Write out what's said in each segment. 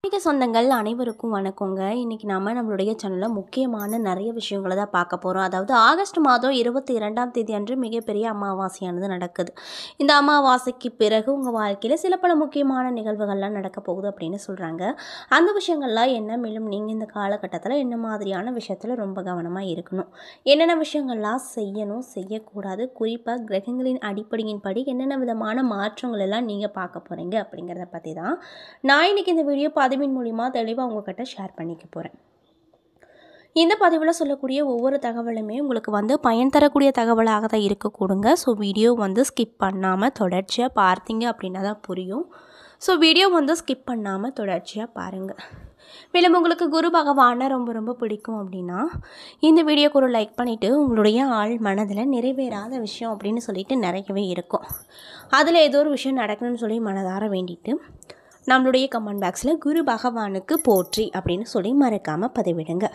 ஆன்மீக சொந்தங்கள் அனைவருக்கும் வணக்கங்க. இன்றைக்கி நம்மளுடைய சேனலில் முக்கியமான நிறைய விஷயங்களை தான் பார்க்க போகிறோம். அதாவது ஆகஸ்ட் மாதம் 22ஆம் தேதி அன்று மிகப்பெரிய அமாவாசையானது நடக்குது. இந்த அமாவாசைக்கு பிறகு உங்கள் வாழ்க்கையில் சில பல முக்கியமான நிகழ்வுகள்லாம் நடக்க போகுது அப்படின்னு சொல்கிறாங்க. அந்த விஷயங்கள்லாம் என்ன, மேலும் நீங்கள் இந்த காலகட்டத்தில் என்ன மாதிரியான விஷயத்தில் ரொம்ப கவனமாக இருக்கணும், என்னென்ன விஷயங்கள்லாம் செய்யணும் செய்யக்கூடாது, குறிப்பாக கிரகங்களின் அடிப்படையின்படி என்னென்ன விதமான மாற்றங்கள் எல்லாம் நீங்கள் பார்க்க போகிறீங்க அப்படிங்கிறத பற்றி தான் நான் இன்றைக்கி இந்த வீடியோ பதிவின் மூலிமா தெளிவாக உங்கள்கிட்ட ஷேர் பண்ணிக்க போகிறேன். இந்த பதிவில் சொல்லக்கூடிய ஒவ்வொரு தகவலுமே உங்களுக்கு பயன் தரக்கூடிய தகவலாக தான் இருக்கக்கூடுங்க. ஸோ வீடியோ ஸ்கிப் பண்ணாமல் தொடர்ச்சியாக பார்த்தீங்க அப்படின்னா தான் புரியும். ஸோ வீடியோ ஸ்கிப் பண்ணாமல் தொடர்ச்சியாக பாருங்கள். மேலும் உங்களுக்கு குரு பகவானை ரொம்ப ரொம்ப பிடிக்கும் அப்படின்னா இந்த வீடியோக்கு ஒரு லைக் பண்ணிவிட்டு, உங்களுடைய ஆள் மனதில் நிறைவேறாத விஷயம் அப்படின்னு சொல்லிட்டு நிறையவே இருக்கும், அதில் ஏதோ ஒரு விஷயம் நடக்கணும்னு சொல்லி மனதார வேண்டிட்டு நம்மளுடைய கமெண்ட் பாக்ஸில் குரு பகவானுக்கு போற்றி அப்படின்னு சொல்லி மறக்காமல் பதிவிடுங்க.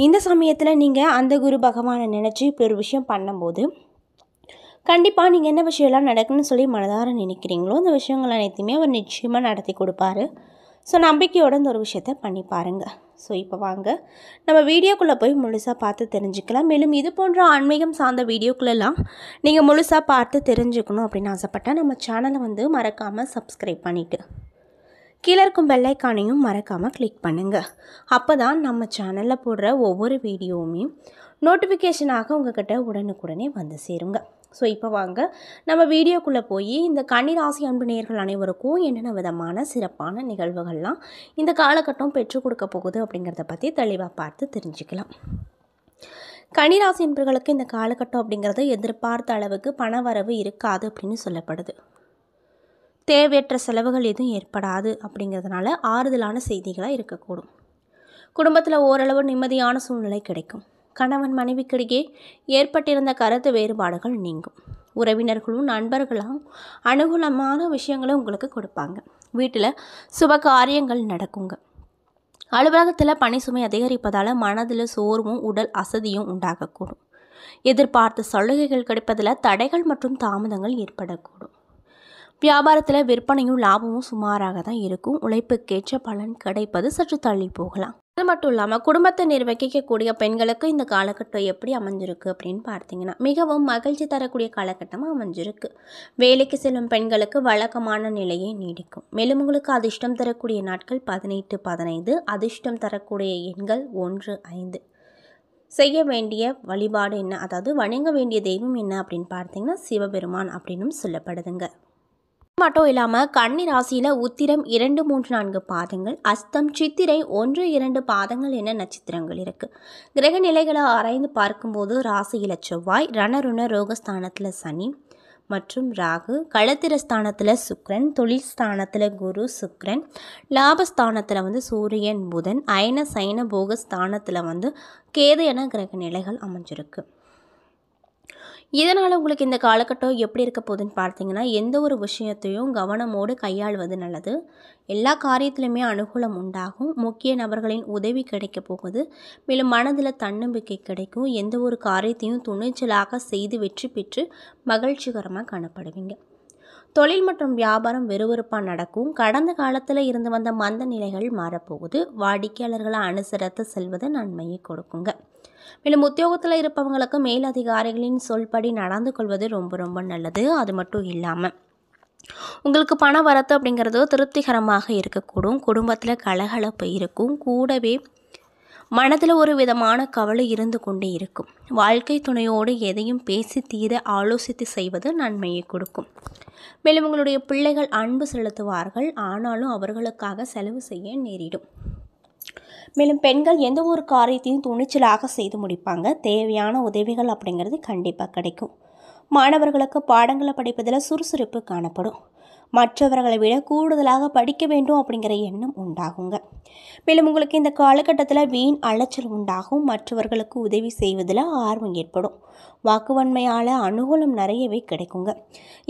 இந்த சமயத்தில் நீங்கள் அந்த குரு பகவானை நினச்சி இப்படி ஒரு விஷயம் பண்ணும்போது கண்டிப்பாக நீங்கள் என்ன விஷயம்லாம் நடக்குன்னு சொல்லி மனதார நினைக்கிறீங்களோ அந்த விஷயங்கள் அனைத்துமே அவர் நிச்சயமாக நடத்தி கொடுப்பாரு. ஸோ நம்பிக்கையோடு இந்த ஒரு விஷயத்தை பண்ணி பாருங்கள். ஸோ இப்போ வாங்க நம்ம வீடியோக்குள்ளே போய் முழுசாக பார்த்து தெரிஞ்சுக்கலாம். மேலும் இது போன்ற ஆன்மீகம் சார்ந்த வீடியோக்குள்ளெல்லாம் நீங்கள் முழுசாக பார்த்து தெரிஞ்சுக்கணும் அப்படின்னு ஆசைப்பட்டால் நம்ம சேனலை மறக்காமல் சப்ஸ்கிரைப் பண்ணிவிட்டு கீழே இருக்கும் பெல் ஐக்கானையும் மறக்காமல் கிளிக் பண்ணுங்கள். அப்போ தான் நம்ம சேனலில் போடுற ஒவ்வொரு வீடியோவுமே நோட்டிஃபிகேஷனாக உங்கள்கிட்ட உடனுக்குடனே சேருங்க. ஸோ இப்போ வாங்க நம்ம வீடியோக்குள்ளே போய் இந்த கன்னி ராசி அன்பு நேயர்கள் அனைவருக்கும் என்னென்ன விதமான சிறப்பான நிகழ்வுகள்லாம் இந்த காலகட்டம் பெற்றுக் கொடுக்க போகுது அப்படிங்கிறத பற்றி தெளிவாக பார்த்து தெரிஞ்சுக்கலாம். கன்னி ராசி அன்பர்களுக்கு இந்த காலகட்டம் அப்படிங்கிறது எதிர்பார்த்த அளவுக்கு பண வரவு இருக்காது அப்படின்னு சொல்லப்படுது. தேவையற்ற செலவுகள் எதுவும் ஏற்படாது அப்படிங்கிறதுனால ஆறுதலான செய்திகளாக இருக்கக்கூடும். குடும்பத்தில் ஓரளவு நிம்மதியான சூழ்நிலை கிடைக்கும். கணவன் மனைவிக்கிடையே ஏற்பட்டிருந்த கருத்து வேறுபாடுகள் நீங்கும். உறவினர்களும் நண்பர்களும் அனுகூலமான விஷயங்களை உங்களுக்கு கொடுப்பாங்க. வீட்டில் சுப காரியங்கள் நடக்குங்க. அலுவலகத்தில் பணி சுமை அதிகரிப்பதால் மனதில் சோர்வும் உடல் அசதியும் உண்டாகக்கூடும். எதிர்பார்த்த சலுகைகள் கிடைப்பதில் தடைகள் மற்றும் தாமதங்கள் ஏற்படக்கூடும். வியாபாரத்தில் விற்பனையும் லாபமும் சுமாராக தான் இருக்கும். உழைப்புக்கேற்ற பலன் கிடைப்பது சற்று தள்ளி போகலாம். அது மட்டும் இல்லாமல் குடும்பத்தை நிர்வகிக்கக்கூடிய பெண்களுக்கு இந்த காலகட்டம் எப்படி அமைஞ்சிருக்கு அப்படின்னு பார்த்தீங்கன்னா மிகவும் மகிழ்ச்சி தரக்கூடிய காலகட்டமாக அமைஞ்சிருக்கு. வேலைக்கு செல்லும் பெண்களுக்கு வழக்கமான நிலையை நீடிக்கும். மேலும் உங்களுக்கு அதிர்ஷ்டம் தரக்கூடிய நாட்கள் 18, 15. அதிர்ஷ்டம் தரக்கூடிய எண்கள் 1, 5. செய்ய வேண்டிய வழிபாடு என்ன, அதாவது வணங்க வேண்டிய தெய்வம் என்ன அப்படின்னு பார்த்தீங்கன்னா சிவபெருமான் அப்படின்னும் சொல்லப்படுதுங்க. மட்டும் இல்லாமல் கன்னி ராசியில் உத்திரம் 2, 3, 4 பாதங்கள், அஸ்தம், சித்திரை 1, 2 பாதங்கள் என நட்சத்திரங்கள் இருக்குது. கிரக நிலைகளை ஆராய்ந்து பார்க்கும்போது ராசியில் செவ்வாய், ரணருண ரோகஸ்தானத்தில் சனி மற்றும் ராகு, களத்திரஸ்தானத்தில் சுக்கிரன், தொழில் ஸ்தானத்தில் குரு சுக்கிரன், லாபஸ்தானத்தில் சூரியன் புதன், அயன சைன போகஸ்தானத்தில் கேது என கிரக நிலைகள் அமைஞ்சிருக்கு. இதனால் உங்களுக்கு இந்த காலகட்டம் எப்படி இருக்க போகுதுன்னு பார்த்தீங்கன்னா எந்த ஒரு விஷயத்தையும் கவனமோடு கையாள்வது நல்லது. எல்லா காரியத்திலுமே அனுகூலம் உண்டாகும். முக்கிய நபர்களின் உதவி கிடைக்க போகுது. மேலும் மனதில் தன்னம்பிக்கை கிடைக்கும். எந்த ஒரு காரியத்தையும் துணிச்சலாக செய்து வெற்றி பெற்று மகிழ்ச்சிகரமாக காணப்படுவீங்க. தொழில் மற்றும் வியாபாரம் விறுவிறுப்பாக நடக்கும். கடந்த காலத்தில் இருந்து வந்த மந்த நிலைகள் மாறப்போகுது. வாடிக்கையாளர்களை அனுசரித்து செல்வது நன்மையை கொடுக்குங்க. மேலும் உத்தியோகத்தில் இருப்பவங்களுக்கு மேலதிகாரிகளின் சொல்படி நடந்து கொள்வது ரொம்ப ரொம்ப நல்லது. அது மட்டும் இல்லாமல் உங்களுக்கு பண வரத்து அப்படிங்கிறது திருப்திகரமாக இருக்கக்கூடும். குடும்பத்தில் கலகலப்பு இருக்கும். கூடவே மனதில் ஒரு விதமான கவலை இருந்து கொண்டே இருக்கும். வாழ்க்கை துணையோடு எதையும் பேசி தீர ஆலோசித்து செய்வது நன்மையை கொடுக்கும். மேலும் உங்களுடைய பிள்ளைகள் அன்பு செலுத்துவார்கள். ஆனாலும் அவர்களுக்காக செலவு செய்ய நேரிடும். மேலும் பெண்கள் எந்த ஒரு காரியத்தையும் துணிச்சலாக செய்து முடிப்பாங்க. தேவையான உதவிகள் அப்படிங்கிறது கண்டிப்பாக கிடைக்கும். மாணவர்களுக்கு பாடங்களை படிப்பதில் சுறுசுறுப்பு காணப்படும். மற்றவர்களை விட கூடுதலாக படிக்க வேண்டும் அப்படிங்கிற எண்ணம் உண்டாகுங்க. மேலும் உங்களுக்கு இந்த காலகட்டத்தில் வீண் அலைச்சல் உண்டாகும். மற்றவர்களுக்கு உதவி செய்வதில் ஆர்வம் ஏற்படும். வாக்குவன்மையால் அனுகூலம் நிறையவே கிடைக்குங்க.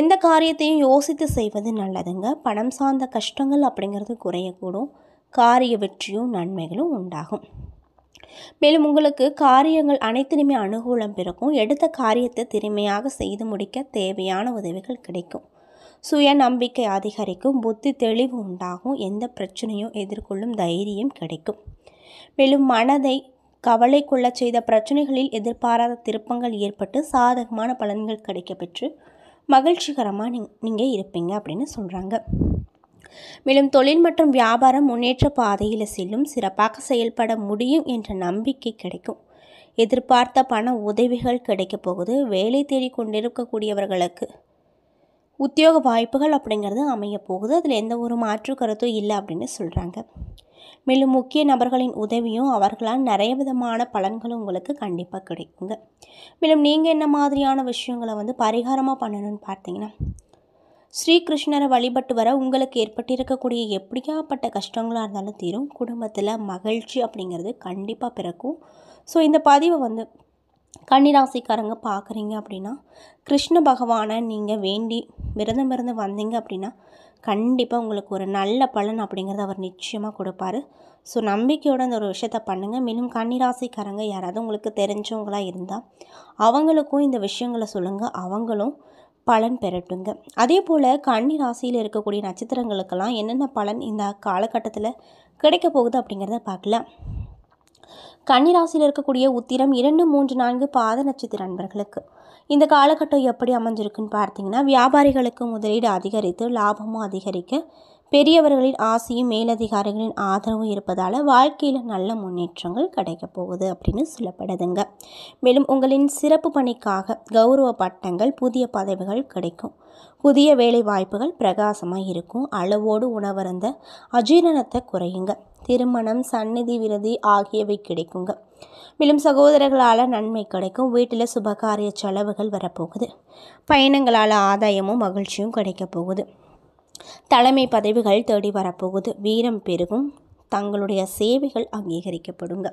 எந்த காரியத்தையும் யோசித்து செய்வது நல்லதுங்க. பணம் சார்ந்த கஷ்டங்கள் அப்படிங்கிறது குறையக்கூடும். காரிய வெற்றியும் நன்மைகளும் உண்டாகும். மேலும் உங்களுக்கு காரியங்கள் அனைத்திலுமே அனுகூலம் பிறக்கும். எடுத்த காரியத்தை திறமையாக செய்து முடிக்க தேவையான உதவிகள் கிடைக்கும். சுய நம்பிக்கை அதிகரிக்கும், புத்தி தெளிவு உண்டாகும், எந்த பிரச்சனையும் எதிர்கொள்ளும் தைரியம் கிடைக்கும். மேலும் மனதை கவலை கொள்ள செய்த பிரச்சனைகளில் எதிர்பாராத திருப்பங்கள் ஏற்பட்டு சாதகமான பலன்கள் கிடைக்கப்பெற்று மகிழ்ச்சிகரமாக நீங்கள் இருப்பீங்க அப்படின்னு சொல்கிறாங்க. மேலும் தொழில் மற்றும் வியாபாரம் முன்னேற்ற பாதையில் செல்லும், சிறப்பாக செயல்பட முடியும் என்ற நம்பிக்கை கிடைக்கும். எதிர்பார்த்த பண உதவிகள் கிடைக்கப் போகுது. வேலை தேடி கொண்டிருக்கக்கூடியவர்களுக்கு உத்தியோக வாய்ப்புகள் அப்படிங்கிறது அமைய போகுது. அதில் எந்த ஒரு மாற்று கருத்தும் இல்லை அப்படின்னு சொல்கிறாங்க. மேலும் முக்கிய நபர்களின் உதவியும் அவர்களால் நிறைய விதமான பலன்களும் உங்களுக்கு கண்டிப்பாக கிடைக்குங்க. மேலும் நீங்கள் என்ன மாதிரியான விஷயங்களை பரிகாரமாக பண்ணணும்னு பார்த்தீங்கன்னா, ஸ்ரீகிருஷ்ணரை வழிபட்டு வர உங்களுக்கு ஏற்பட்டிருக்கக்கூடிய எப்படியாப்பட்ட கஷ்டங்களாக இருந்தாலும் தீரும். குடும்பத்தில் மகிழ்ச்சி அப்படிங்கிறது கண்டிப்பாக பிறக்கும். ஸோ இந்த பதிவை கன்னிராசிக்காரங்க பார்க்குறீங்க அப்படின்னா, கிருஷ்ண பகவானை நீங்கள் வேண்டி விரதம் இருந்து வந்தீங்க அப்படின்னா கண்டிப்பாக உங்களுக்கு ஒரு நல்ல பலன் அப்படிங்கிறத அவர் நிச்சயமாக கொடுப்பாரு. ஸோ நம்பிக்கையோடு அந்த ஒரு விஷயத்த பண்ணுங்கள். மேலும் கன்னிராசிக்காரங்க யாராவது உங்களுக்கு தெரிஞ்சவங்களாக இருந்தால் அவங்களுக்கும் இந்த விஷயங்களை சொல்லுங்கள், அவங்களும் பலன் பெறட்டுங்க. அதே போல் கன்னி ராசியில் இருக்கக்கூடிய நட்சத்திரங்களுக்கெல்லாம் என்னென்ன பலன் இந்த காலகட்டத்தில் கிடைக்க போகுது அப்படிங்கிறத பார்க்கலாம். கன்னி ராசியில் இருக்கக்கூடிய உத்திரம் 2, 3, 4 பாத நட்சத்திர நண்பர்களுக்கு இந்த காலகட்டம் எப்படி அமைஞ்சிருக்குன்னு பார்த்தீங்கன்னா, வியாபாரிகளுக்கு முதலீடு அதிகரித்து லாபமும் அதிகரிக்க பெரியவர்களின் ஆசையும் மேலதிகாரிகளின் ஆதரவும் இருப்பதால் வாழ்க்கையில் நல்ல முன்னேற்றங்கள் கிடைக்க போகுது அப்படின்னு சொல்லப்படுதுங்க. மேலும் உங்களின் சிறப்பு பணிக்காக கௌரவ பட்டங்கள், புதிய பதவிகள் கிடைக்கும். புதிய வேலை வாய்ப்புகள் பிரகாசமாக இருக்கும். அளவோடு உணவருந்த அஜீரணத்தை குறையுங்க. திருமணம், சந்நிதி விருதி ஆகியவை கிடைக்குங்க. மேலும் சகோதரர்களால் நன்மை கிடைக்கும். வீட்டில் சுபகாரிய செலவுகள் வரப்போகுது. பயணங்களால் ஆதாயமும் மகிழ்ச்சியும் கிடைக்க போகுது. தலைமை பதவிகள் தேடி வரப்போகுது. வீரம் பெருகும். தங்களுடைய சேவைகள் அங்கீகரிக்கப்படுங்க.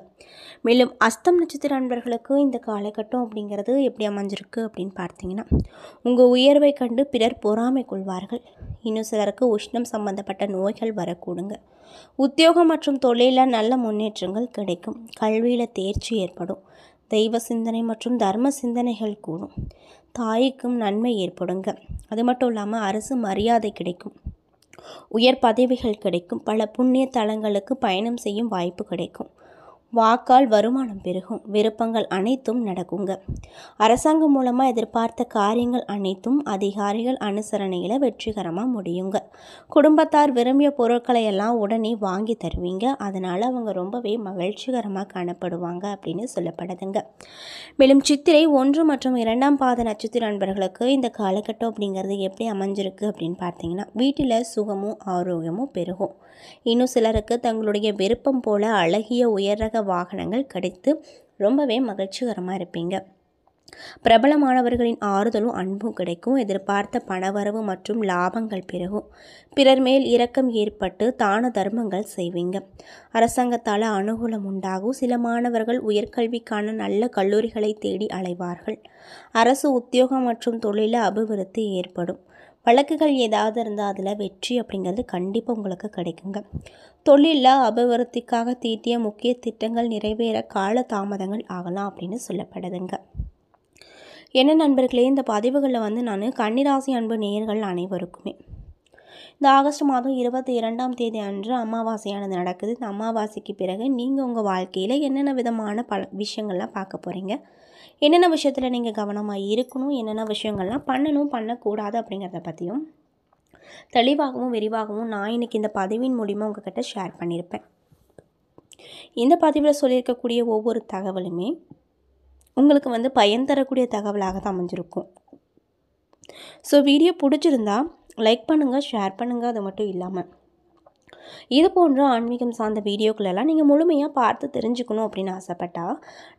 மேலும் அஸ்தம் நட்சத்திர நண்பர்களுக்கு இந்த காலகட்டம் அப்படிங்கிறது எப்படி அமைஞ்சிருக்கு அப்படின்னு பார்த்தீங்கன்னா, உங்கள் உயர்வை கண்டு பிறர் பொறாமை கொள்வார்கள். இன்னும் சிலருக்கு உஷ்ணம் சம்பந்தப்பட்ட நோய்கள் வரக்கூடுங்க. உத்தியோகம் மற்றும் தொழிலில் நல்ல முன்னேற்றங்கள் கிடைக்கும். கல்வியில் தேர்ச்சி ஏற்படும். தெய்வ சிந்தனை மற்றும் தர்ம சிந்தனைகள் கூடும். தாய்க்கும் நன்மை ஏற்படுங்க. அது மட்டும் இல்லாமல் அரசு மரியாதை கிடைக்கும். உயர் பதவிகள் கிடைக்கும். பல புண்ணிய தலங்களுக்கு பயணம் செய்யும் வாய்ப்பு கிடைக்கும். வாக்கால் வருமானம் பெருகும். விருப்பங்கள் அனைத்தும் நடக்குங்க. அரசாங்கம் மூலமாக எதிர்பார்த்த காரியங்கள் அனைத்தும் அதிகாரிகள் அனுசரணையில் வெற்றிகரமாக முடியுங்க. குடும்பத்தார் விரும்பிய பொருட்களை எல்லாம் உடனே வாங்கி தருவீங்க. அதனால் அவங்க ரொம்பவே மகிழ்ச்சிகரமாக காணப்படுவாங்க அப்படின்னு சொல்லப்படுதுங்க. மேலும் சித்திரை 1 மற்றும் 2ஆம் பாத நட்சத்திர நண்பர்களுக்கு இந்த காலகட்டம் அப்படிங்கிறது எப்படி அமைஞ்சிருக்கு அப்படின்னு பார்த்தீங்கன்னா, வீட்டில் சுகமும் ஆரோக்கியமும் பெருகும். இன்னும் சிலருக்கு தங்களுடைய விருப்பம் போல அழகிய உயர்ரக வாகனங்கள் கிடைத்து ரொம்பவே மகிழ்ச்சிகரமாக இருப்பீங்க. பிரபலமானவர்களின் ஆறுதலும் அன்பும் கிடைக்கும். எதிர்பார்த்த பணவரவு மற்றும் லாபங்கள் பெருகும். பிறர் மேல் இரக்கம் ஏற்பட்டு தான தர்மங்கள் செய்வீங்க. அரசாங்கத்தால் அனுகூலம் உண்டாகும். சில மாணவர்கள் உயர்கல்விக்கான நல்ல கல்லூரிகளை தேடி அலைவார்கள். அரசு உத்தியோகம் மற்றும் தொழிலில் அபிவிருத்தி ஏற்படும். வழக்குகள் ஏதாவது இருந்தால் அதில் வெற்றி அப்படிங்கிறது கண்டிப்பாக உங்களுக்கு கிடைக்குங்க. தொழிலில் அபிவிருத்திக்காக தீட்டிய முக்கிய திட்டங்கள் நிறைவேற கால தாமதங்கள் ஆகலாம் அப்படின்னு சொல்லப்படுதுங்க. என்ன நண்பர்களே, இந்த பதிவுகளில் நான் கன்னிராசி அன்பு நேயர்கள் அனைவருக்குமே இந்த ஆகஸ்ட் மாதம் 22ஆம் தேதி அன்று அமாவாசையானது நடக்குது. இந்த அமாவாசைக்கு பிறகு நீங்கள் உங்கள் வாழ்க்கையில் என்னென்ன விதமான விஷயங்கள்லாம் பார்க்க போகிறீங்க, என்னென்ன விஷயத்தில் நீங்கள் கவனமாக இருக்கணும், என்னென்ன விஷயங்கள்லாம் பண்ணணும் பண்ணக்கூடாது அப்படிங்கிறத பற்றியும் தெளிவாகவும் விரிவாகவும் நான் இன்றைக்கி இந்த பதிவின் மூலிமா உங்கள்கிட்ட ஷேர் பண்ணியிருப்பேன். இந்த பதிவில் சொல்லியிருக்கக்கூடிய ஒவ்வொரு தகவலுமே உங்களுக்கு பயன் தரக்கூடிய தகவலாக தான் அமைஞ்சிருக்கும். ஸோ வீடியோ பிடிச்சிருந்தா லைக் பண்ணுங்கள், ஷேர் பண்ணுங்கள். அது மட்டும் இல்லாமல் இது போன்ற ஆன்மீகம் சார்ந்த வீடியோக்களெல்லாம் நீங்கள் முழுமையாக பார்த்து தெரிஞ்சுக்கணும் அப்படின்னு ஆசைப்பட்டால்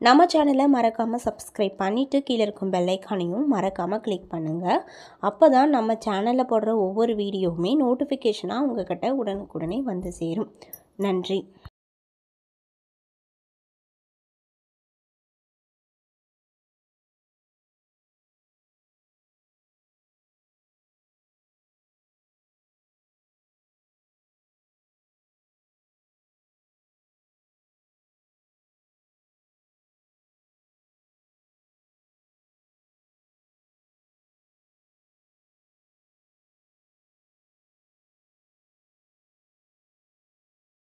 நம்ம சேனலை மறக்காமல் சப்ஸ்கிரைப் பண்ணிவிட்டு கீழே இருக்கும் பெல் ஐக்கானையும் மறக்காமல் கிளிக் பண்ணுங்கள். அப்போ தான் நம்ம சேனலில் போடுற ஒவ்வொரு வீடியோவுமே நோட்டிஃபிகேஷனாக உங்கள்கிட்ட உடனுக்குடனே வந்து சேரும். நன்றி.